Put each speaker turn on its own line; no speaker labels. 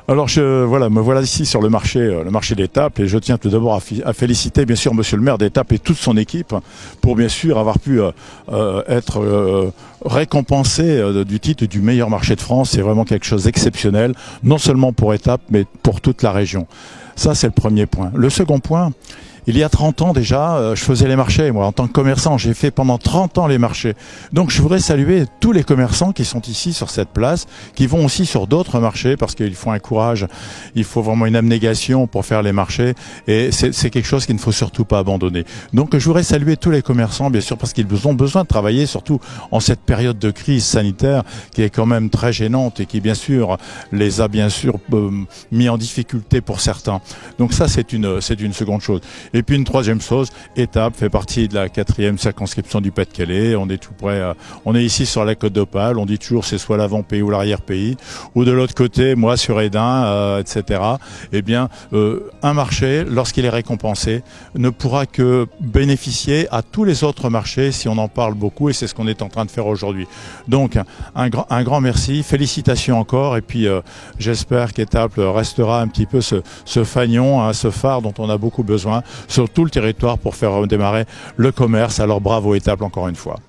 Alors me voilà ici sur le marché d'Étaples, et je tiens tout d'abord à féliciter bien sûr Monsieur le maire d'Étaples et toute son équipe pour bien sûr avoir pu être récompensé du titre du meilleur marché de France. C'est vraiment quelque chose d'exceptionnel, non seulement pour Étaples mais pour toute la région. Ça, c'est le premier point. Le second point, il y a 30 ans déjà, je faisais les marchés. Moi, en tant que commerçant, j'ai fait pendant 30 ans les marchés. Donc, je voudrais saluer tous les commerçants qui sont ici sur cette place, qui vont aussi sur d'autres marchés, parce qu'il faut un courage, il faut vraiment une abnégation pour faire les marchés. Et c'est quelque chose qu'il ne faut surtout pas abandonner. Donc, je voudrais saluer tous les commerçants, bien sûr, parce qu'ils ont besoin de travailler, surtout en cette période de crise sanitaire, qui est quand même très gênante et qui, bien sûr, les a bien sûr mis en difficulté pour certains. Donc ça, c'est une seconde chose. Et puis une troisième chose, Étaples fait partie de la 4e circonscription du Pas-de-Calais. On est tout près, on est ici sur la Côte d'Opale. On dit toujours c'est soit l'avant-pays ou l'arrière-pays. Ou de l'autre côté, moi sur Hesdin, etc. Eh bien, un marché, lorsqu'il est récompensé, ne pourra que bénéficier à tous les autres marchés si on en parle beaucoup. Et c'est ce qu'on est en train de faire aujourd'hui. Donc, un grand merci. Félicitations encore. Et puis, j'espère qu'Étaples restera un petit peu ce fanion, hein, ce phare dont on a beaucoup besoin sur tout le territoire pour faire redémarrer le commerce. Alors bravo Étaples encore une fois.